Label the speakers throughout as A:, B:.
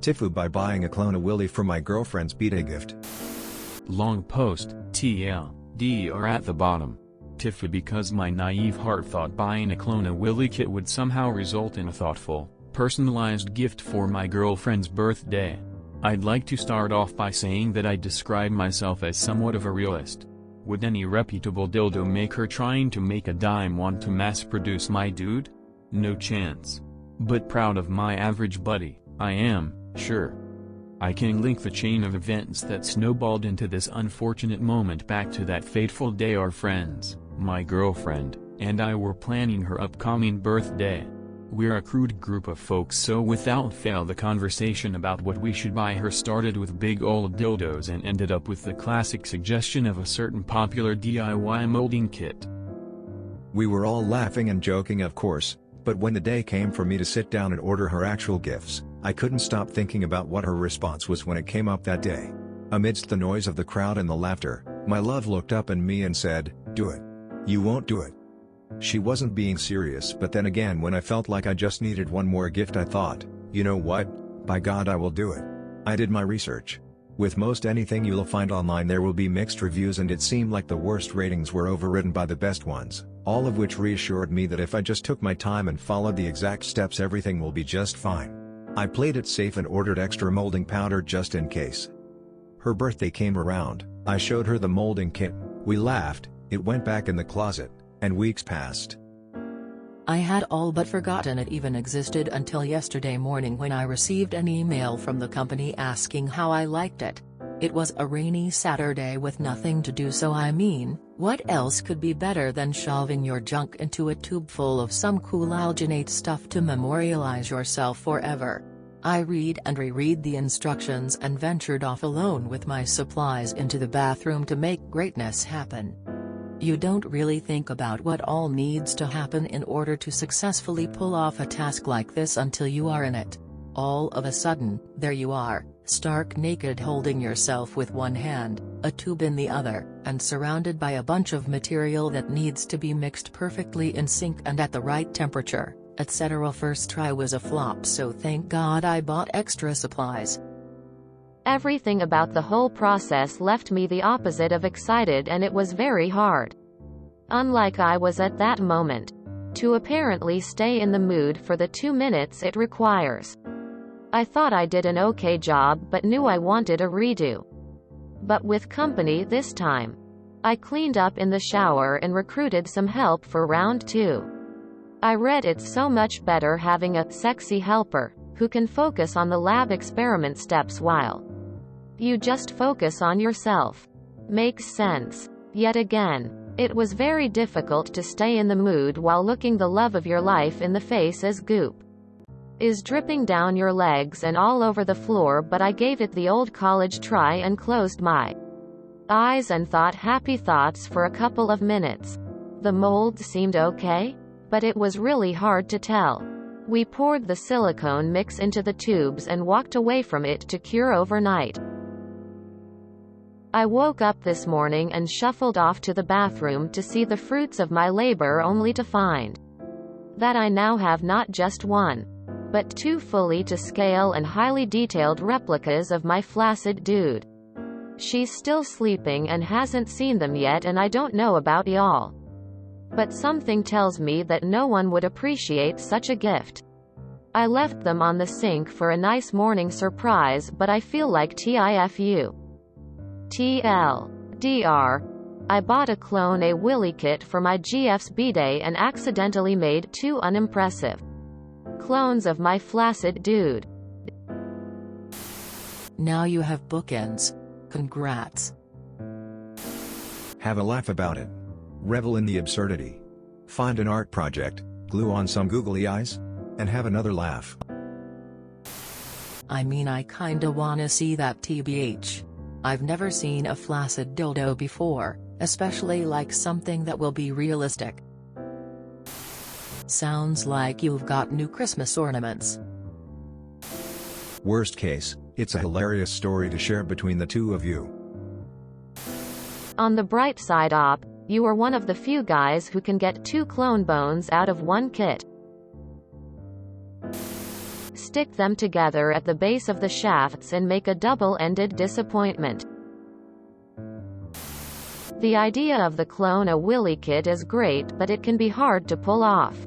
A: Tifu by buying a clone of Willy for my girlfriend's B-Day gift.
B: Long post, TLDR at the bottom. Tifu because my naive heart thought buying a clone of Willy kit would somehow result in a thoughtful, personalized gift for my girlfriend's birthday. I'd like to start off by saying that I describe myself as somewhat of a realist. Would any reputable dildo maker trying to make a dime want to mass-produce my dude? No chance. But proud of my average buddy, I am, sure. I can link the chain of events that snowballed into this unfortunate moment back to that fateful day our friends, my girlfriend, and I were planning her upcoming birthday. We're a crude group of folks, so without fail the conversation about what we should buy her started with big old dildos and ended up with the classic suggestion of a certain popular DIY molding kit.
A: We were all laughing and joking, of course, but when the day came for me to sit down and order her actual gifts, I couldn't stop thinking about what her response was when it came up that day. Amidst the noise of the crowd and the laughter, my love looked up at me and said, "Do it. You won't do it." She wasn't being serious, but then again when I felt like I just needed one more gift I thought, you know what, by God I will do it. I did my research. With most anything you'll find online there will be mixed reviews, and it seemed like the worst ratings were overridden by the best ones, all of which reassured me that if I just took my time and followed the exact steps everything will be just fine. I played it safe and ordered extra molding powder just in case. Her birthday came around, I showed her the molding kit, we laughed, it went back in the closet, and weeks passed.
C: I had all but forgotten it even existed until yesterday morning when I received an email from the company asking how I liked it. It was a rainy Saturday with nothing to do, so I mean, what else could be better than shoving your junk into a tube full of some cool alginate stuff to memorialize yourself forever? I read and reread the instructions and ventured off alone with my supplies into the bathroom to make greatness happen. You don't really think about what all needs to happen in order to successfully pull off a task like this until you are in it. All of a sudden, there you are, stark naked, holding yourself with one hand, a tube in the other, and surrounded by a bunch of material that needs to be mixed perfectly in sync and at the right temperature, etc. First try was a flop, so thank God I bought extra supplies.
D: Everything about the whole process left me the opposite of excited, and it was very hard. Unlike I was at that moment. To apparently stay in the mood for the 2 minutes it requires. I thought I did an okay job but knew I wanted a redo. But with company this time. I cleaned up in the shower and recruited some help for round 2. I read it's so much better having a sexy helper who can focus on the lab experiment steps while you just focus on yourself. Makes sense. Yet again, it was very difficult to stay in the mood while looking the love of your life in the face as goop is dripping down your legs and all over the floor. But I gave it the old college try and closed my eyes and thought happy thoughts for a couple of minutes. The mold seemed okay, but it was really hard to tell. We poured the silicone mix into the tubes and walked away from it to cure overnight. I woke up this morning and shuffled off to the bathroom to see the fruits of my labor, only to find that I now have not just one, but 2 fully to scale and highly detailed replicas of my flaccid dude. She's still sleeping and hasn't seen them yet, and I don't know about y'all, but something tells me that no one would appreciate such a gift. I left them on the sink for a nice morning surprise, but I feel like TIFU. TLDR. I bought a clone a Willy kit for my GF's B-Day and accidentally made 2 unimpressive clones of my flaccid dude.
C: Now you have bookends. Congrats.
A: Have a laugh about it. Revel in the absurdity. Find an art project, glue on some googly eyes, and have another laugh.
C: I mean, I kinda wanna see that TBH. I've never seen a flaccid dildo before, especially like something that will be realistic. Sounds like you've got new Christmas ornaments.
A: Worst case, it's a hilarious story to share between the 2 of you.
D: On the bright side, op, you are one of the few guys who can get 2 clone bones out of 1 kit. stick them together at the base of the shafts and make a double-ended disappointment. The idea of the Clone-A-Willy kit is great, but it can be hard to pull off.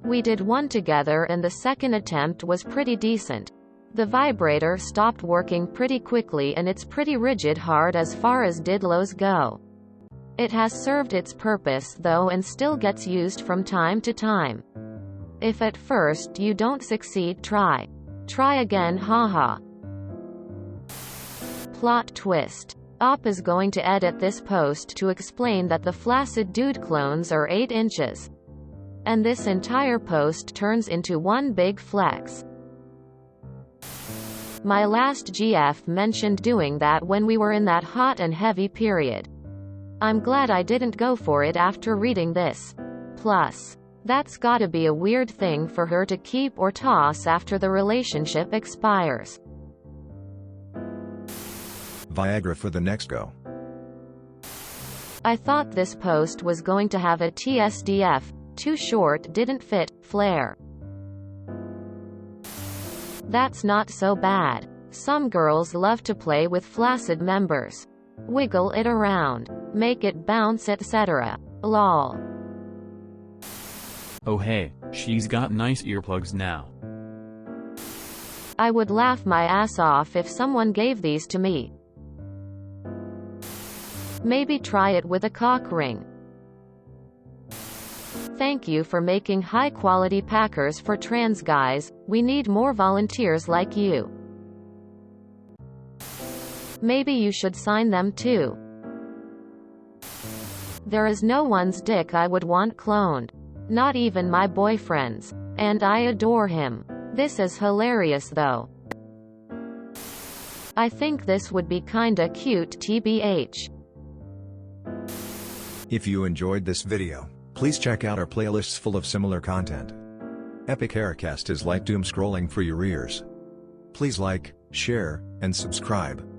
D: We did one together and the second attempt was pretty decent. The vibrator stopped working pretty quickly and it's pretty rigid hard as far as didlos go. It has served its purpose though and still gets used from time to time. If at first you don't succeed, try again, haha. Plot twist. Op is going to edit this post to explain that the Flaccid Dude clones are 8 inches. And this entire post turns into one big flex. My last GF mentioned doing that when we were in that hot and heavy period. I'm glad I didn't go for it after reading this. Plus, that's gotta be a weird thing for her to keep or toss after the relationship expires.
A: Viagra for the next go.
D: I thought this post was going to have a TSDF, too short didn't fit, flare. That's not so bad. Some girls love to play with flaccid members. Wiggle it around. Make it bounce, etc. Lol.
B: Oh hey, she's got nice earplugs now.
D: I would laugh my ass off if someone gave these to me. Maybe try it with a cock ring. Thank you for making high-quality packers for trans guys. We need more volunteers like you. Maybe you should sign them too. There is no one's dick I would want cloned. Not even my boyfriend's. And I adore him. This is hilarious though. I think this would be kinda cute tbh.
A: If you enjoyed this video, please check out our playlists full of similar content. Epic Haircast is like doom scrolling for your ears. Please like, share, and subscribe.